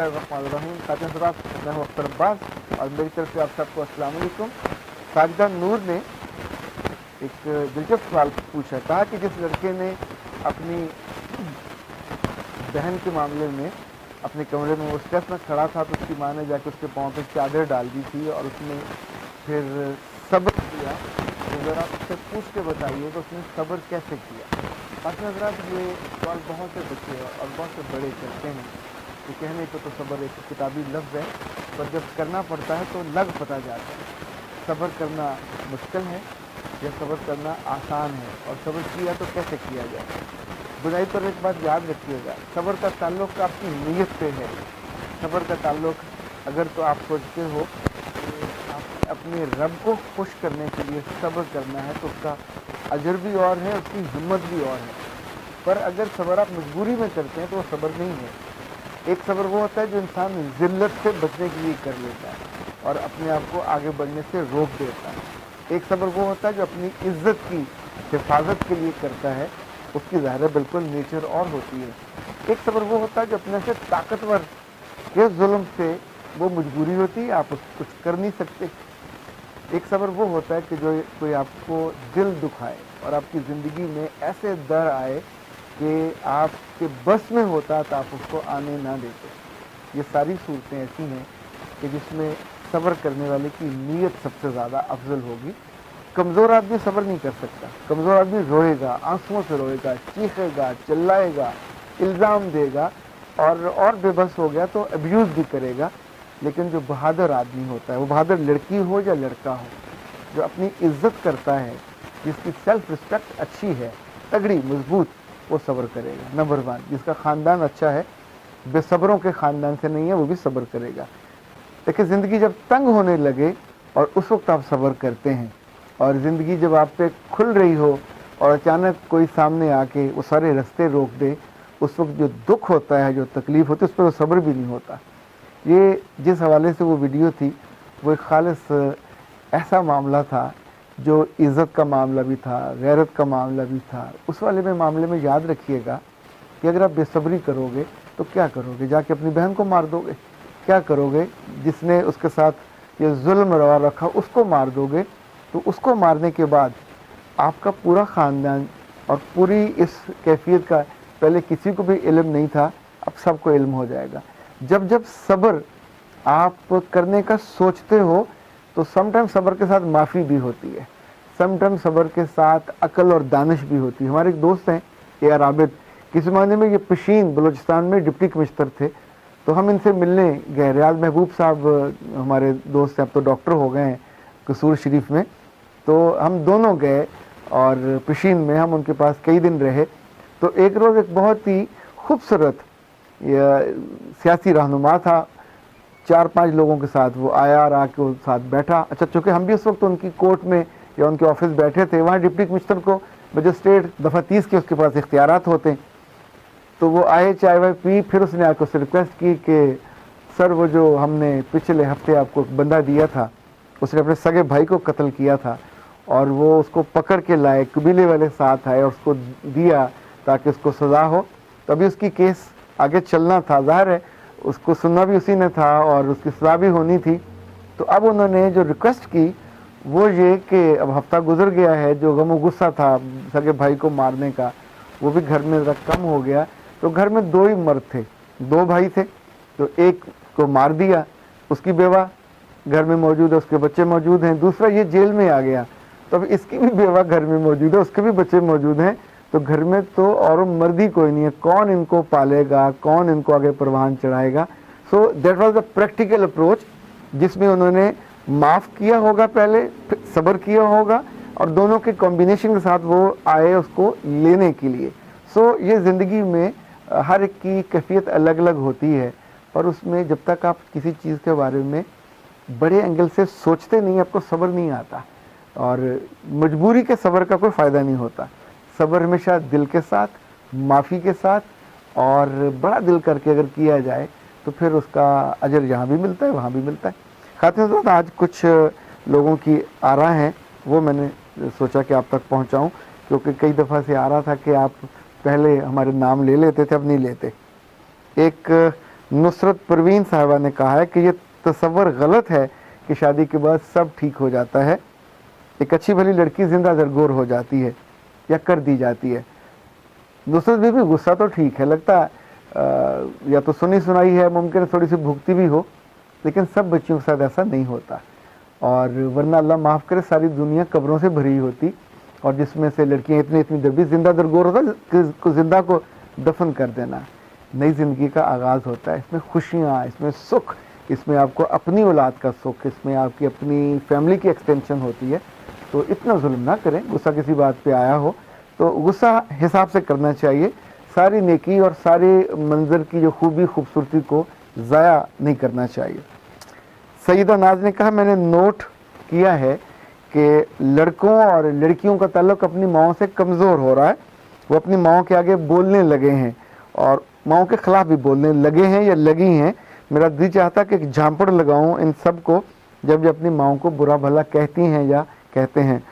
बिस्मिल्लाहिर्रहमानिर्रहीम। खातिन हज़रात, मैं हूं अख्तर अब्बास और मेरी तरफ से आप सबको अस्सलाम वालेकुम। साजिदा नूर ने एक दिलचस्प सवाल पूछा, कहा कि जिस लड़के ने अपनी बहन के मामले में अपने कमरे में वो स्टेप में खड़ा था तो उसकी माँ ने जाके उसके पाँव पे चादर डाल दी थी और उसने फिर सब्र किया। तो ज़रा उससे पूछ के बताइए कि उसने सब्र कैसे किया। खातिन हज़रात, ये सवाल बहुत से बच्चे और बहुत से बड़े करते हैं कि कहने को तो सब्र एक किताबी लफ्ज़ है, पर जब करना पड़ता है तो लग पता जाता है। सब्र करना मुश्किल है या सब्र करना आसान है, और सब्र किया तो कैसे किया जाए। बुराई पर एक बात याद रखिएगा, सब्र का ताल्लुक आपकी नीयत से है। सब्र का ताल्लुक अगर तो आप सोचते हो कि आप अपने रब को खुश करने के लिए सब्र करना है तो उसका अजर भी और है, उसकी हिम्मत भी और है। पर अगर सब्र आप मजबूरी में करते हैं तो वो सब्र नहीं है। एक सब्र वो होता है जो इंसान ज़िल्लत से बचने के लिए कर लेता है और अपने आप को आगे बढ़ने से रोक देता है। एक सब्र वो होता है जो अपनी इज्जत की हिफाजत के लिए करता है, उसकी ज़ाहिर बिल्कुल नेचर और होती है। एक सब्र वो होता है जो अपने से ताकतवर के जुल्म से वो मजबूरी होती है, आप कुछ कर नहीं सकते। एक सब्र वो होता है कि जो कोई आपको दिल दुखाए और आपकी ज़िंदगी में ऐसे दर आए कि आपके बस में होता तो आप उसको आने ना देते। ये सारी सूरतें ऐसी हैं कि जिसमें सब्र करने वाले की नीयत सबसे ज़्यादा अफजल होगी। कमज़ोर आदमी सब्र नहीं कर सकता। कमज़ोर आदमी रोएगा, आंसुओं से रोएगा, चीखेगा, चिल्लाएगा, इल्ज़ाम देगा और बेबस हो गया तो अब्यूज़ भी करेगा। लेकिन जो बहादुर आदमी होता है, वो बहादुर लड़की हो या लड़का हो, जो अपनी इज्जत करता है, जिसकी सेल्फ रिस्पेक्ट अच्छी है, तगड़ी मजबूत, वो सब्र करेगा। नंबर वन, जिसका ख़ानदान अच्छा है, बेसब्रों के ख़ानदान से नहीं है, वो भी सब्र करेगा। देखिए, ज़िंदगी जब तंग होने लगे और उस वक्त आप सब्र करते हैं, और ज़िंदगी जब आप पे खुल रही हो और अचानक कोई सामने आके वो सारे रास्ते रोक दे, उस वक्त जो दुख होता है, जो तकलीफ़ होती है, उस पर वो सब्र भी नहीं होता। ये जिस हवाले से वो वीडियो थी, वो एक खालिस ऐसा मामला था जो इज़्ज़त का मामला भी था, गैरत का मामला भी था। उस वाले मामले में याद रखिएगा कि अगर आप बेसब्री करोगे तो क्या करोगे, जाके अपनी बहन को मार दोगे। क्या करोगे, जिसने उसके साथ ये जुल्म रवा रखा उसको मार दोगे। तो उसको मारने के बाद आपका पूरा ख़ानदान और पूरी इस कैफियत का पहले किसी को भी इल्म नहीं था, अब सबको इल्म हो जाएगा। जब जब सब्र आप करने का सोचते हो तो समटाइम सब्र के साथ माफ़ी भी होती है, समटाइम सब्र के साथ अकल और दानिश भी होती है। हमारे एक दोस्त हैं AR आबिद, किसी ज़माने में ये पशीन बलूचिस्तान में डिप्टी कमिश्नर थे। तो हम इनसे मिलने गए। रियाज महबूब साहब हमारे दोस्त हैं, अब तो डॉक्टर हो गए हैं कसूर शरीफ में। तो हम दोनों गए और पशीन में हम उनके पास कई दिन रहे। तो एक रोज़ एक बहुत ही खूबसूरत सियासी रहनुमा था, 4-5 लोगों के साथ वो आया और आके उनके साथ बैठा। अच्छा, चूँकि हम भी उस वक्त उनकी कोर्ट में या उनके ऑफिस बैठे थे, वहाँ डिप्टी कमिश्नर को मजिस्ट्रेट दफ़ा 30 के उसके पास इख्तियारात होते हैं। तो वो आए, चाय वाय पी, फिर उसने आकर उससे रिक्वेस्ट की कि सर, वो जो हमने पिछले हफ्ते आपको बंदा दिया था, उसने अपने सगे भाई को कत्ल किया था और वो उसको पकड़ के लाए, कबीले वाले साथ आए और उसको दिया ताकि उसको सज़ा हो। तभी उसकी केस आगे चलना था, ज़ाहिर है उसको सुनना भी उसी ने था और उसकी सज़ा भी होनी थी। तो अब उन्होंने जो रिक्वेस्ट की वो ये कि अब हफ्ता गुजर गया है, जो गम गुस्सा था सगे भाई को मारने का वो भी घर में ज़रा कम हो गया। तो घर में 2 ही मर्द थे, 2 भाई थे। तो एक को मार दिया, उसकी बेवा घर में मौजूद है, उसके बच्चे मौजूद हैं। दूसरा ये जेल में आ गया, तो अब इसकी भी बेवा घर में मौजूद है, उसके भी बच्चे मौजूद हैं। तो घर में तो और मर्द ही कोई नहीं है, कौन इनको पालेगा, कौन इनको आगे परवान चढ़ाएगा। So that was the practical approach, जिसमें उन्होंने माफ़ किया होगा पहले, फिर सब्र किया होगा और दोनों के कॉम्बिनेशन के साथ वो आए उसको लेने के लिए। सो ये ज़िंदगी में हर एक की कैफियत अलग अलग होती है, पर उसमें जब तक आप किसी चीज़ के बारे में बड़े एंगल से सोचते नहीं, आपको सब्र नहीं आता। और मजबूरी के सब्र का कोई फ़ायदा नहीं होता। सब्र हमेशा दिल के साथ, माफ़ी के साथ और बड़ा दिल करके अगर किया जाए तो फिर उसका अजर यहाँ भी मिलता है, वहाँ भी मिलता है। खातिन हज़रात, आज कुछ लोगों की आरा हैं, वो मैंने सोचा कि आप तक पहुँचाऊँ, क्योंकि कई दफ़ा से आ रहा था कि आप पहले हमारे नाम ले लेते थे, अब नहीं लेते। एक नुसरत परवीन साहिबा ने कहा है कि ये तसव्वुर गलत है कि शादी के बाद सब ठीक हो जाता है, एक अच्छी भली लड़की जिंदा दरगोर हो जाती है या कर दी जाती है। नुसरत बीबी गुस्सा तो ठीक है, लगता है या तो सुनी सुनाई है, मुमकिन थोड़ी सी भुगती भी हो, लेकिन सब बच्चियों के साथ ऐसा नहीं होता। और वरना अल्लाह माफ़ करे सारी दुनिया कब्रों से भरी होती, और जिसमें से लड़कियां इतनी इतनी दबी जिंदा दरगोर होता कि जिंदा को दफन कर देना। नई ज़िंदगी का आगाज़ होता है, इसमें खुशियाँ, इसमें सुख, इसमें आपको अपनी औलाद का सुख, इसमें आपकी अपनी फैमिली की एक्सटेंशन होती है। तो इतना जुल्म ना करें, गुस्सा किसी बात पे आया हो तो गुस्सा हिसाब से करना चाहिए, सारी नेकी और सारे मंजर की जो खूबी खूबसूरती को ज़ाया नहीं करना चाहिए। सईदा नाज ने कहा, मैंने नोट किया है कि लड़कों और लड़कियों का ताल्लुक़ अपनी माओं से कमज़ोर हो रहा है, वो अपनी माओं के आगे बोलने लगे हैं और माओं के ख़िलाफ़ भी बोलने लगे हैं या लगी हैं। मेरा दिल चाहता कि एक झांपड़ लगाऊं इन सब को जब अपनी माओं को बुरा भला कहती हैं या कहते हैं।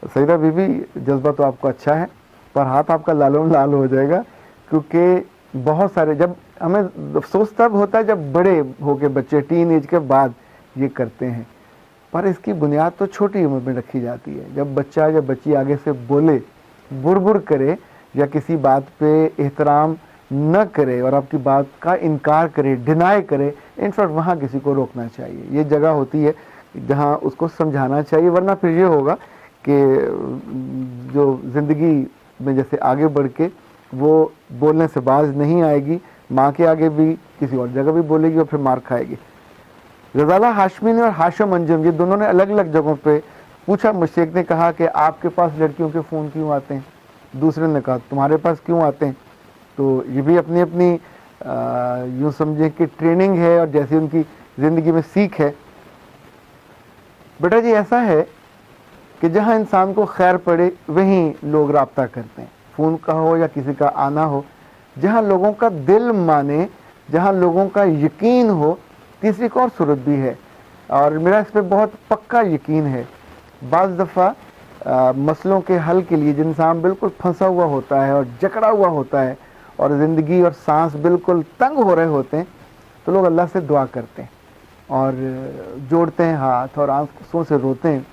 सईदा बीबी, जज्बा तो आपको अच्छा है, पर हाथ आपका लालों लाल हो जाएगा, क्योंकि बहुत सारे, जब हमें अफसोस तब होता है जब बड़े हो के बच्चे टीन एज के बाद ये करते हैं, पर इसकी बुनियाद तो छोटी उम्र में रखी जाती है। जब बच्चा या बच्ची आगे से बोले, बुड़ करे या किसी बात पे एहतराम न करे और आपकी बात का इनकार करे, डिनाई करे, इनफैक्ट वहाँ किसी को रोकना चाहिए। ये जगह होती है जहाँ उसको समझाना चाहिए, वरना फिर ये होगा कि जो ज़िंदगी में जैसे आगे बढ़ के वो बोलने से बाज नहीं आएगी, माँ के आगे भी किसी और जगह भी बोलेगी और फिर मार खाएगी। रज़ाला हाशमी ने और हाशिम अंजुम, ये दोनों ने अलग अलग जगहों पे पूछा मुझसे। एक ने कहा कि आपके पास लड़कियों के फ़ोन क्यों आते हैं, दूसरे ने कहा तुम्हारे पास क्यों आते हैं। तो ये भी अपनी अपनी यूँ समझें कि ट्रेनिंग है और जैसी उनकी ज़िंदगी में सीख है। बेटा जी, ऐसा है कि जहाँ इंसान को खैर पड़े वहीं लोग राब्ता करते हैं, फ़ोन का हो या किसी का आना हो, जहाँ लोगों का दिल माने, जहाँ लोगों का यकीन हो। तीसरी एक और सूरत भी है और मेरा इस पर बहुत पक्का यकीन है। बाज़ दफ़ा मसलों के हल के लिए जिन इंसान बिल्कुल फंसा हुआ होता है और जकड़ा हुआ होता है और ज़िंदगी और सांस बिल्कुल तंग हो रहे होते हैं, तो लोग अल्लाह से दुआ करते हैं और जोड़ते हैं हाथ और आंसुओं से रोते हैं।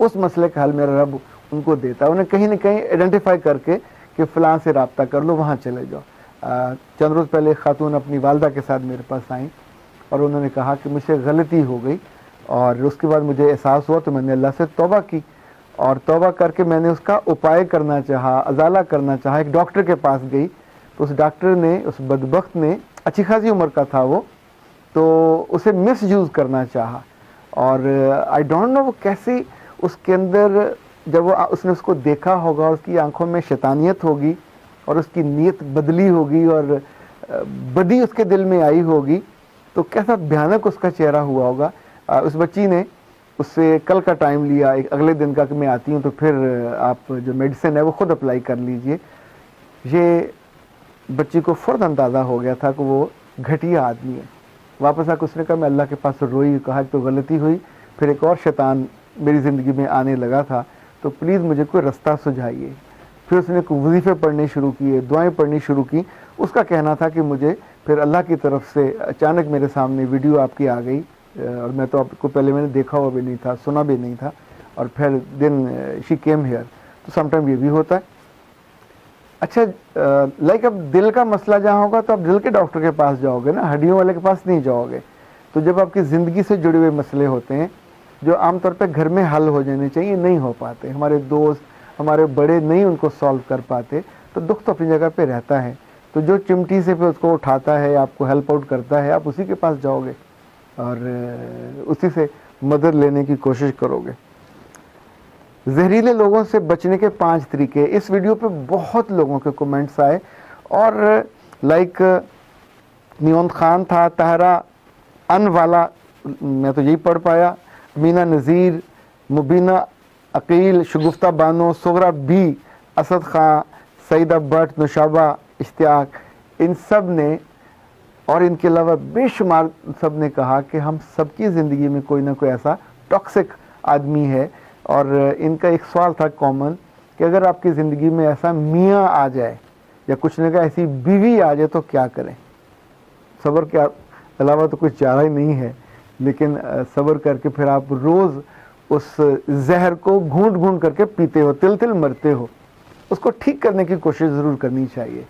उस मसले का हल मेरा रब उनको देता है, उन्हें कहीं ना कहीं आइडेंटिफाई करके कि फ़लाँ से रब्ता कर लो, वहाँ चले जाओ। चंद रोज़ पहले खातून अपनी वालदा के साथ मेरे पास आई और उन्होंने कहा कि मुझसे गलती हो गई, और उसके बाद मुझे एहसास हुआ तो मैंने अल्लाह से तौबा की, और तौबा करके मैंने उसका उपाय करना चाहा, अजाला करना चाहा। एक डॉक्टर के पास गई तो उस डॉक्टर ने, उस बदबख्त ने, अच्छी खासी उम्र का था वो, तो उसे मिस यूज़ करना चाहा। और आई डोंट नो वो कैसी उसके अंदर, जब वो उसने उसको देखा होगा, उसकी आंखों में शैतानियत होगी और उसकी नीयत बदली होगी और बदी उसके दिल में आई होगी, तो कैसा भयानक उसका चेहरा हुआ होगा। उस बच्ची ने उससे कल का टाइम लिया, एक अगले दिन का कि मैं आती हूँ तो फिर आप जो मेडिसिन है वो ख़ुद अप्लाई कर लीजिए। ये बच्ची को फ़ौरन अंदाज़ा हो गया था कि वो घटिया आदमी है। वापस आकर उसने कहा, मैं अल्लाह के पास रोई, कहा तो गलती हुई, फिर एक और शैतान मेरी ज़िंदगी में आने लगा था, तो प्लीज़ मुझे कोई रास्ता सुझाइए। फिर उसने वजीफ़े पढ़ने शुरू किए, दुआएं पढ़नी शुरू की। उसका कहना था कि मुझे फिर अल्लाह की तरफ से अचानक मेरे सामने वीडियो आपकी आ गई, और मैं तो आपको पहले मैंने देखा हुआ भी नहीं था, सुना भी नहीं था, और फिर दिन शी केम हेयर। तो समटाइम ये भी होता है। अच्छा, लाइक अब दिल का मसला जहाँ होगा तो आप दिल के डॉक्टर के पास जाओगे ना, हड्डियों वाले के पास नहीं जाओगे। तो जब आपकी ज़िंदगी से जुड़े हुए मसले होते हैं जो आमतौर पर घर में हल हो जाने चाहिए, नहीं हो पाते, हमारे दोस्त, हमारे बड़े नहीं उनको सॉल्व कर पाते, तो दुख तो अपनी जगह पे रहता है। तो जो चिमटी से फिर उसको उठाता है, आपको हेल्प आउट करता है, आप उसी के पास जाओगे और उसी से मदद लेने की कोशिश करोगे। जहरीले लोगों से बचने के 5 तरीके, इस वीडियो पे बहुत लोगों के कमेंट्स आए, और लाइक नियोन खान था, ताहरा अन वाला, मैं तो यही पढ़ पाया, मीना नज़ीर, मुबीना अकील, शगुफ्ता बानो, सुगरा बी, असद खां, सईदा भट्ट, नुशाबा, इश्तियाक, इन सब ने और इनके अलावा बेशुमार सब ने कहा कि हम सबकी ज़िंदगी में कोई ना कोई ऐसा टॉक्सिक आदमी है। और इनका एक सवाल था कॉमन कि अगर आपकी ज़िंदगी में ऐसा मियाँ आ जाए या कुछ ने कहा ऐसी बीवी आ जाए तो क्या करें। صبر کے علاوہ تو کوئی چارہ ہی نہیں ہے، لیکن صبر کر کے پھر آپ روز اس زہر کو گھونٹ گھونٹ کر کے پیتے ہو، تل تل مرتے ہو. اس کو ٹھیک کرنے کی کوشش ضرور کرنی چاہیے.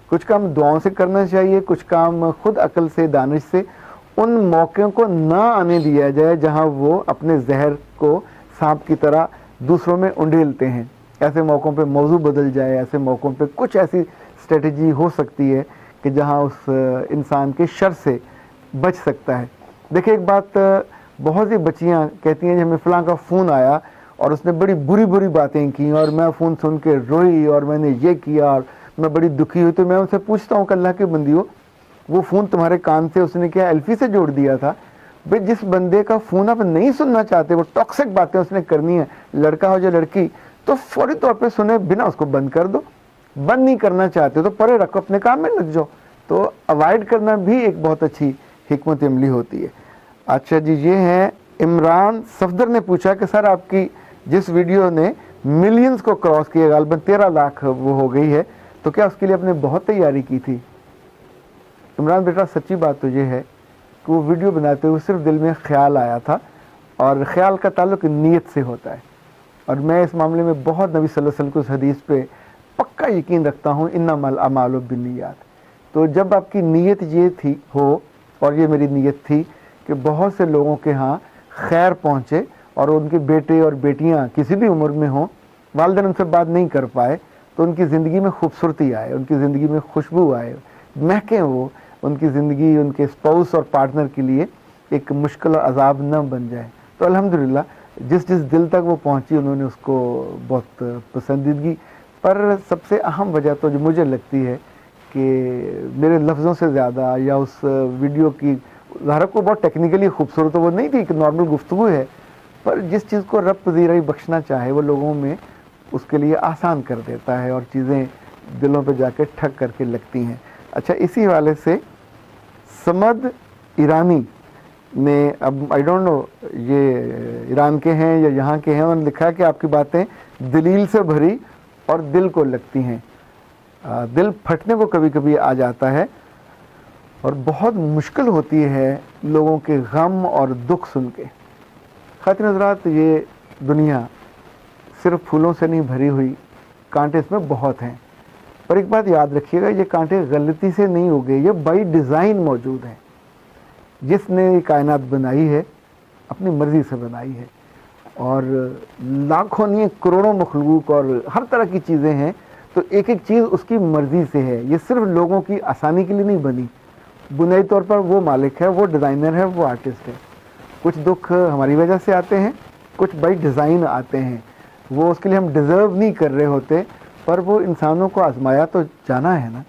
کچھ کام دعاؤں سے کرنا چاہیے، کچھ کام خود عقل سے، دانش سے. ان موقعوں کو نہ آنے دیا جائے جہاں وہ اپنے زہر کو سانپ کی طرح دوسروں میں انڈیلتے ہیں. ایسے موقعوں پہ موضوع بدل جائے، ایسے موقعوں پہ کچھ ایسی اسٹریٹجی ہو سکتی ہے کہ جہاں اس انسان کے شر سے بچ سکتا ہے. دیکھیں ایک بات، بہت سی بچیاں کہتی ہیں کہ ہمیں فلاں کا فون آیا اور اس نے بڑی بری بری باتیں کی اور میں فون سن کے روئی اور میں نے یہ کیا اور میں بڑی دکھی ہوئی. تو میں ان سے پوچھتا ہوں کہ اللہ کے بندیو، وہ فون تمہارے کان سے اس نے کیا ایلفی سے جوڑ دیا تھا؟ بھئی جس بندے کا فون آپ نہیں سننا چاہتے، وہ ٹاکسک باتیں اس نے کرنی ہے، لڑکا ہو یا لڑکی، تو فوری طور پہ سنے بنا اس کو بند کر دو. بند نہیں کرنا چاہتے تو پرے رکھو، اپنے کام میں لگ جاؤ. تو اوائڈ کرنا بھی ایک بہت اچھی حکمت عملی ہوتی ہے. اچھا جی، یہ ہیں عمران صفدر نے پوچھا کہ سر آپ کی جس ویڈیو نے ملینز کو کراس کیا، غالباً 13 لاکھ وہ ہو گئی ہے، تو کیا اس کے لیے آپ نے بہت تیاری کی تھی؟ عمران بیٹا سچی بات تو یہ ہے کہ وہ ویڈیو بناتے ہوئے صرف دل میں خیال آیا تھا، اور خیال کا تعلق نیت سے ہوتا ہے. اور میں اس معاملے میں بہت نبی صلی اللہ علیہ وسلم کی اس حدیث پہ پکا یقین رکھتا ہوں، انما الاعمال بالنیات. تو جب آپ کی نیت یہ تھی ہو، اور یہ میری نیت تھی کہ بہت سے لوگوں کے ہاں خیر پہنچے اور ان کے بیٹے اور بیٹیاں کسی بھی عمر میں ہوں، والدین ان سے بات نہیں کر پائے تو ان کی زندگی میں خوبصورتی آئے، ان کی زندگی میں خوشبو آئے، مہکیں وہ، ان کی زندگی ان کے اسپاؤس اور پارٹنر کے لیے ایک مشکل اور عذاب نہ بن جائے. تو الحمدللہ جس جس دل تک وہ پہنچی انہوں نے اس کو بہت پسندیدگی. پر سب سے اہم وجہ تو جو مجھے لگتی ہے کہ میرے لفظوں سے زیادہ یا اس ویڈیو کی ظاہر کو بہت ٹیکنیکلی خوبصورت وہ نہیں تھی، کہ نارمل گفتگو ہے، پر جس چیز کو رب پذیرائی بخشنا چاہے وہ لوگوں میں اس کے لیے آسان کر دیتا ہے اور چیزیں دلوں پہ جا کے ٹھک کر کے لگتی ہیں. اچھا، اسی حوالے سے سمد ایرانی نے، اب آئی ڈونٹ نو یہ ایران کے ہیں یا یہاں کے ہیں، انہوں نے لکھا کہ آپ کی باتیں دلیل سے بھری اور دل کو لگتی ہیں. دل پھٹنے کو کبھی کبھی آ جاتا ہے اور بہت مشکل ہوتی ہے لوگوں کے غم اور دکھ سن کے. خواتین حضرات، یہ دنیا صرف پھولوں سے نہیں بھری ہوئی، کانٹے اس میں بہت ہیں. پر ایک بات یاد رکھیے گا، یہ کانٹے غلطی سے نہیں ہو گئے، یہ بائی ڈیزائن موجود ہیں. جس نے یہ کائنات بنائی ہے اپنی مرضی سے بنائی ہے، اور لاکھوں نہیں کروڑوں مخلوق اور ہر طرح کی چیزیں ہیں، تو ایک ایک چیز اس کی مرضی سے ہے. یہ صرف لوگوں کی آسانی کے لیے نہیں بنی. بنیادی طور پر وہ مالک ہے، وہ ڈیزائنر ہے، وہ آرٹسٹ ہے. کچھ دکھ ہماری وجہ سے آتے ہیں، کچھ بائی ڈیزائن آتے ہیں، وہ اس کے لیے ہم ڈیزرو نہیں کر رہے ہوتے، پر وہ انسانوں کو آزمایا تو جانا ہے نا،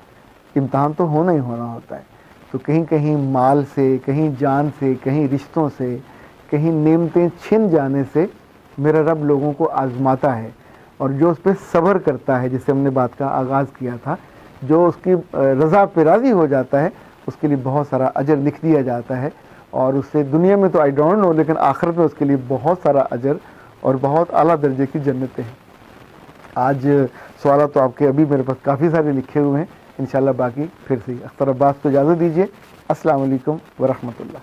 امتحان تو ہونا ہی ہونا ہوتا ہے. تو کہیں کہیں مال سے، کہیں جان سے، کہیں رشتوں سے، کہیں نعمتیں چھن جانے سے میرا رب لوگوں کو آزماتا ہے. اور جو اس پہ صبر کرتا ہے، جس سے ہم نے بات کا آغاز کیا تھا، جو اس کی رضا پہ راضی ہو جاتا ہے، اس کے لیے بہت سارا اجر لکھ دیا جاتا ہے. اور اس سے دنیا میں تو آئی ڈونٹ نو، لیکن آخرت میں اس کے لیے بہت سارا اجر اور بہت اعلیٰ درجے کی جنتیں ہیں. آج سوالات تو آپ کے ابھی میرے پاس کافی سارے لکھے ہوئے ہیں، انشاءاللہ باقی پھر سے. اختر عباس کو اجازت دیجیے. السلام علیکم ورحمۃ اللہ.